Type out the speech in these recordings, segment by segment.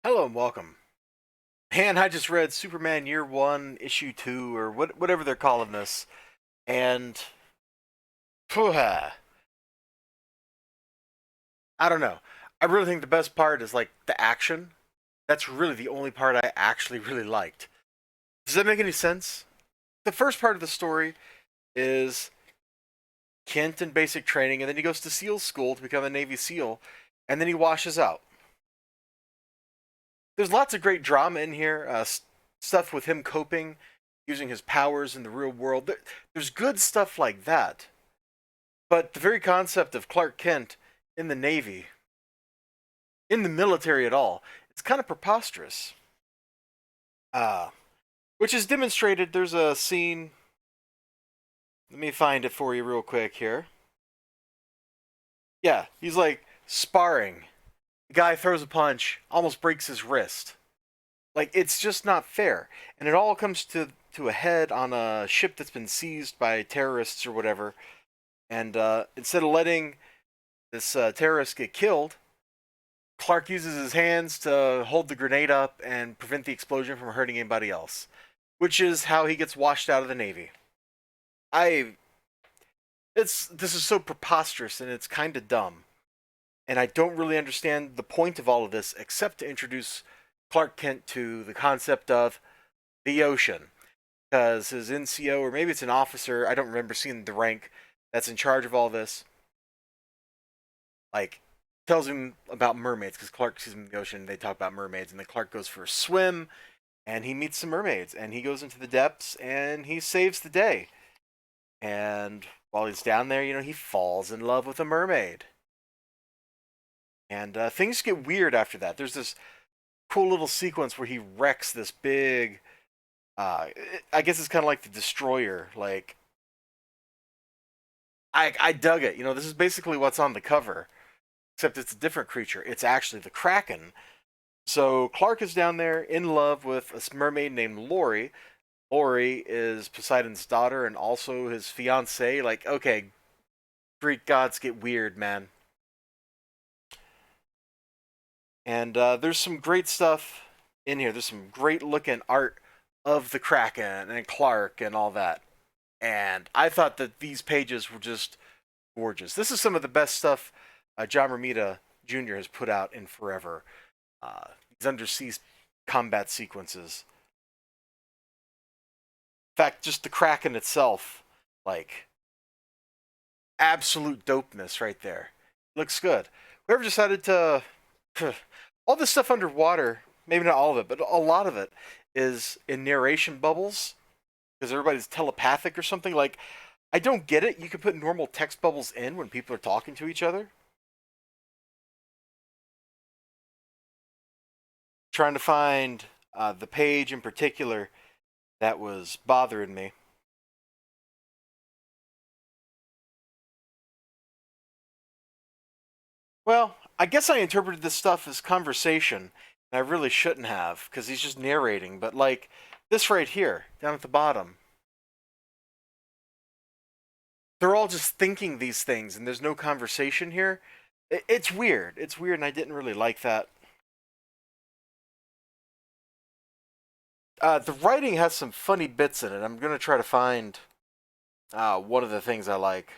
Hello and welcome. Man, I just read Superman Year One, Issue Two, or whatever they're calling this, and phew, I don't know. I really think the best part is like the action. That's really the only part I actually really liked. Does that make any sense? The first part of the story is Kent in basic training, and then he goes to SEAL school to become a Navy SEAL, and then he washes out. There's lots of great drama in here. Stuff with him coping, using his powers in the real world. There's good stuff like that. But the very concept of Clark Kent in the Navy, in the military at all, it's kind of preposterous. Uh, which is demonstrated. There's a scene. Let me find it for you real quick here. Yeah, he's like sparring. The guy throws a punch, almost breaks his wrist. Like it's just not fair, and it all comes to a head on a ship that's been seized by terrorists or whatever. And instead of letting this terrorist get killed, Clark uses his hands to hold the grenade up and prevent the explosion from hurting anybody else, which is how he gets washed out of the Navy. I it's this is so preposterous and it's kind of dumb, and I don't really understand the point of all of this except to introduce Clark Kent to the concept of the ocean, because his NCO, or maybe it's an officer, I don't remember seeing the rank that's in charge of all this, like tells him about mermaids because Clark sees him in the ocean. And they talk about mermaids, and then Clark goes for a swim, and he meets some mermaids, and he goes into the depths, and he saves the day. And while he's down there, he falls in love with a mermaid, and things get weird after that. There's this cool little sequence where he wrecks this big. I guess it's kind of like the destroyer. Like I dug it. This is basically what's on the cover, except it's a different creature. It's actually the Kraken. So Clark is down there in love with a mermaid named Lori. Lori is Poseidon's daughter and also his fiancee. Like, okay, Greek gods get weird, man. And there's some great stuff in here. There's some great looking art of the Kraken and Clark and all that. And I thought that these pages were just gorgeous. This is some of the best stuff John Romita Jr. has put out in forever. These undersea combat sequences. In fact, just the Kraken itself, like absolute dopeness right there. Looks good. Whoever decided to all this stuff underwater, maybe not all of it, but a lot of it is in narration bubbles because everybody's telepathic or something. Like, I don't get it. You can put normal text bubbles in when people are talking to each other. Trying to find the page in particular that was bothering me. Well, I guess I interpreted this stuff as conversation, and I really shouldn't have, because he's just narrating. But like this right here, down at the bottom, they're all just thinking these things, and there's no conversation here. It's weird. It's weird, and I didn't really like that. The writing has some funny bits in it. I'm gonna try to find one of the things I like.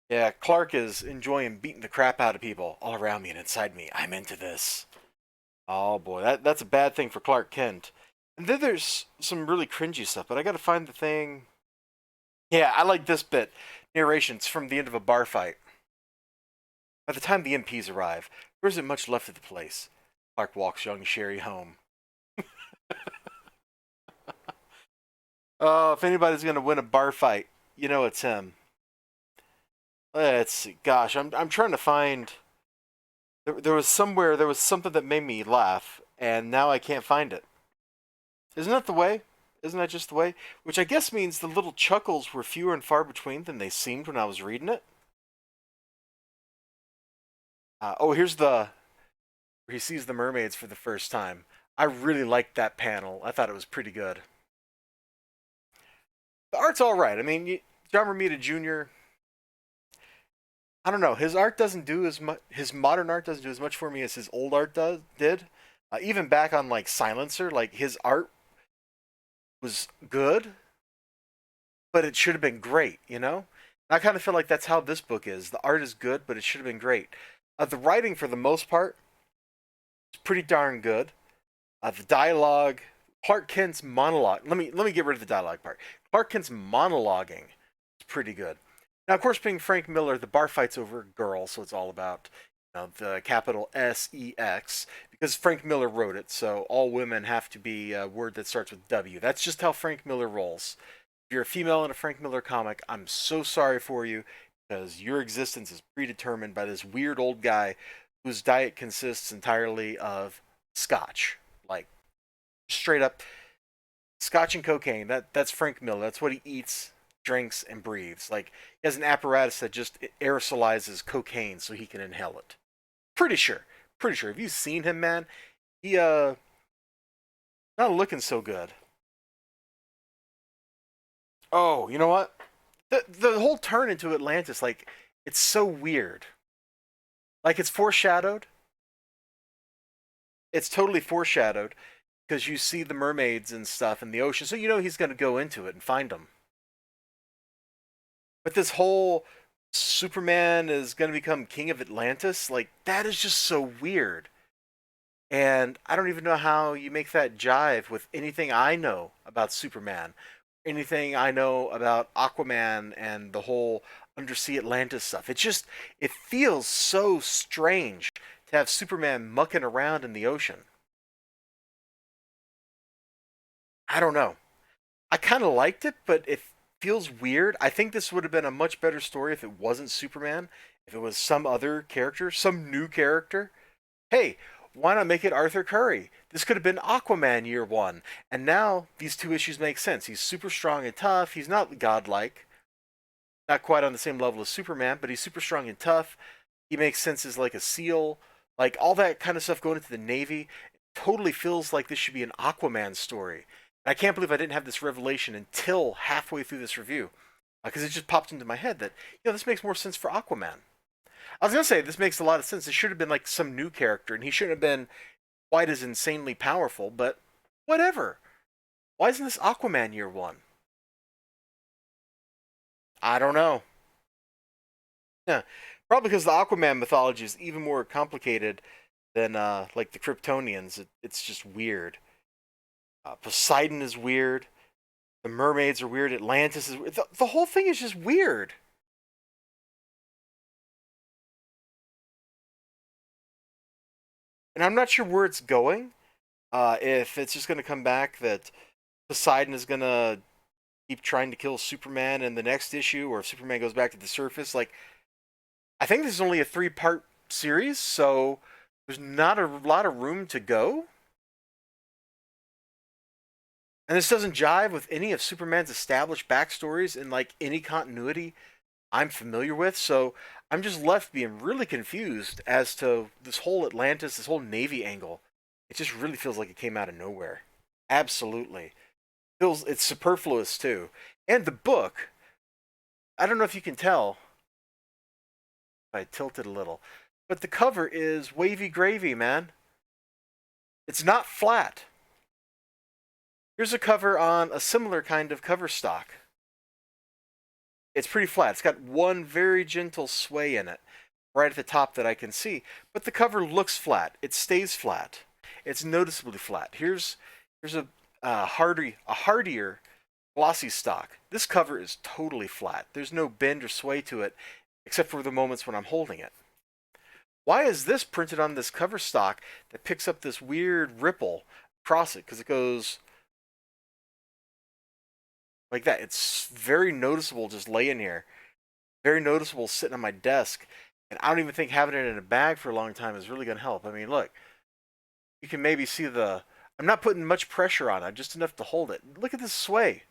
Yeah, Clark is enjoying beating the crap out of people all around me and inside me. I'm into this. Oh boy, that's a bad thing for Clark Kent. And then there's some really cringy stuff, but I gotta find the thing. Yeah, I like this bit. Narrations from the end of a bar fight. By the time the MPs arrive, there isn't much left of the place. Clark walks young Sherry home. Oh, if anybody's gonna win a bar fight, it's him. Let's see. Gosh, I'm trying to find. There was something that made me laugh, and now I can't find it. Isn't that the way? Isn't that just the way? Which I guess means the little chuckles were fewer and far between than they seemed when I was reading it. Oh, here's the where he sees the mermaids for the first time. I really liked that panel. I thought it was pretty good. The art's all right. I mean, John Romita Jr. I don't know. His art doesn't do as much. His modern art doesn't do as much for me as his old art did. Even back on like Silencer, like his art was good, but it should have been great. And I kind of feel like that's how this book is. The art is good, but it should have been great. The writing, for the most part, is pretty darn good. The dialogue, Clark Kent's monologue. Let me get rid of the dialogue part. Clark Kent's monologuing is pretty good. Now, of course, being Frank Miller, the bar fight's over girl, so it's all about the capital SEX because Frank Miller wrote it. So all women have to be a word that starts with W. That's just how Frank Miller rolls. If you're a female in a Frank Miller comic, I'm so sorry for you because your existence is predetermined by this weird old guy whose diet consists entirely of scotch. Like straight up scotch and cocaine. That's Frank Miller. That's what he eats, drinks, and breathes. Like he has an apparatus that just aerosolizes cocaine so he can inhale it. Pretty sure. Pretty sure. Have you seen him, man? He not looking so good. Oh, you know what? The whole turn into Atlantis, like, it's so weird. Like it's foreshadowed. It's totally foreshadowed because you see the mermaids and stuff in the ocean, so you know he's going to go into it and find them. But this whole Superman is going to become king of Atlantis, like that is just so weird. And I don't even know how you make that jive with anything I know about Superman, anything I know about Aquaman and the whole undersea Atlantis stuff. It feels so strange to have Superman mucking around in the ocean. I don't know. I kind of liked it, but it feels weird. I think this would have been a much better story if it wasn't Superman, if it was some other character, some new character. Hey, why not make it Arthur Curry? This could have been Aquaman year one. And now these two issues make sense. He's super strong and tough. He's not godlike, not quite on the same level as Superman, but he's super strong and tough. He makes sense as like a SEAL. Like all that kind of stuff going into the Navy. It totally feels like this should be an Aquaman story. I can't believe I didn't have this revelation until halfway through this review. Because it just popped into my head that, this makes more sense for Aquaman. I was going to say, this makes a lot of sense. It should have been like some new character, and he shouldn't have been quite as insanely powerful, but whatever. Why isn't this Aquaman year one? I don't know. Yeah, probably because the Aquaman mythology is even more complicated than like the Kryptonians. It's just weird. Poseidon is weird. The mermaids are weird. Atlantis is weird. The whole thing is just weird. And I'm not sure where it's going. If it's just going to come back that Poseidon is going to keep trying to kill Superman in the next issue, or if Superman goes back to the surface. Like, I think this is only a 3-part series, so there's not a lot of room to go. And this doesn't jive with any of Superman's established backstories in like any continuity I'm familiar with. So I'm just left being really confused as to this whole Atlantis, this whole Navy angle. It just really feels like it came out of nowhere. Absolutely. Feels it's superfluous too. And the book, I don't know if you can tell if I tilted a little, but the cover is wavy gravy, man. It's not flat. Here's a cover on a similar kind of cover stock. It's pretty flat. It's got one very gentle sway in it, right at the top that I can see. But the cover looks flat. It stays flat. It's noticeably flat. Here's a hardier glossy stock. This cover is totally flat. There's no bend or sway to it, except for the moments when I'm holding it. Why is this printed on this cover stock that picks up this weird ripple across it? Because it goes like that. It's very noticeable just laying here. Very noticeable sitting on my desk. And I don't even think having it in a bag for a long time is really going to help. I mean, look, you can maybe see I'm not putting much pressure on it, just enough to hold it. Look at this sway.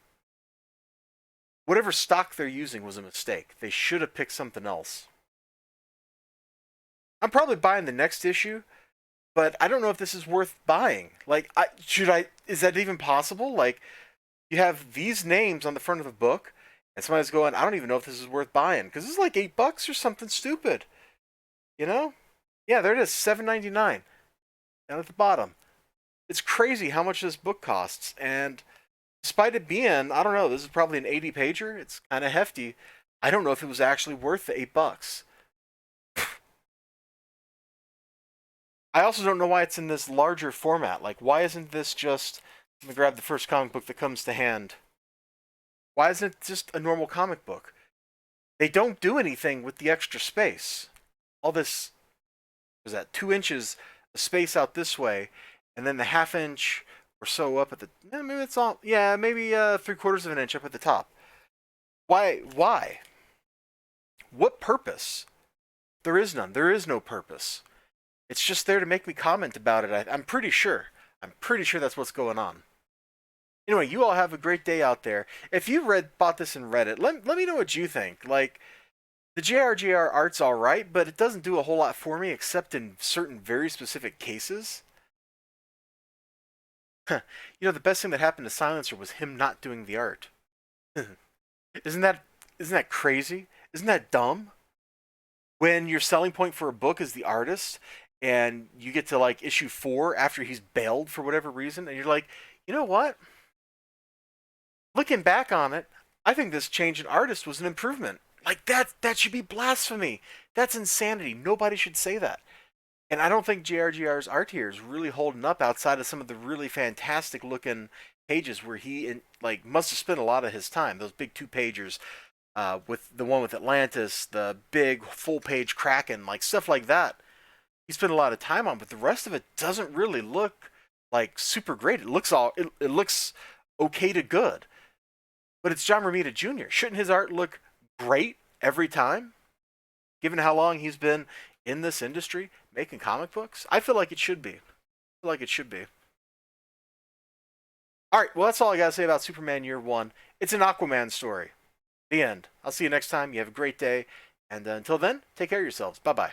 Whatever stock they're using was a mistake. They should have picked something else. I'm probably buying the next issue, but I don't know if this is worth buying. Like, is that even possible? Like, you have these names on the front of the book, And somebody's going, I don't even know if this is worth buying because this is like $8 or something stupid. You know? Yeah, there it is, $7.99 down at the bottom. It's crazy how much this book costs, and despite it being, I don't know, this is probably an 80 pager. It's kind of hefty. I don't know if it was actually worth the $8. I also don't know why it's in this larger format. Like, why isn't this just? Let me grab the first comic book that comes to hand. Why isn't it just a normal comic book? They don't do anything with the extra space. All this was that 2 inches of space out this way, and then the half-inch or so up at the. Maybe it's all. Yeah, maybe 3/4 of an inch up at the top. Why? Why? What purpose? There is none. There is no purpose. It's just there to make me comment about it. I'm pretty sure. I'm pretty sure that's what's going on. Anyway, you all have a great day out there. If you bought this and read it, let me know what you think. Like, the JRJR art's alright, but it doesn't do a whole lot for me except in certain very specific cases. You know, the best thing that happened to Silencer was him not doing the art. isn't that crazy? Isn't that dumb? When your selling point for a book is the artist, and you get to like issue 4 after he's bailed for whatever reason, and you're like, you know what? Looking back on it, I think this change in artist was an improvement. Like that should be blasphemy. That's insanity. Nobody should say that. And I don't think JRGR's art here is really holding up outside of some of the really fantastic looking pages where he like must have spent a lot of his time. Those big 2-pagers, with the one with Atlantis, the big full page Kraken, like stuff like that. He spent a lot of time on, but the rest of it doesn't really look like super great. It looks okay to good. But it's John Romita Jr. Shouldn't his art look great every time? Given how long he's been in this industry making comic books? I feel like it should be. I feel like it should be. Alright, well that's all I gotta say about Superman Year 1. It's an Aquaman story. The end. I'll see you next time. You have a great day. And until then, take care of yourselves. Bye-bye.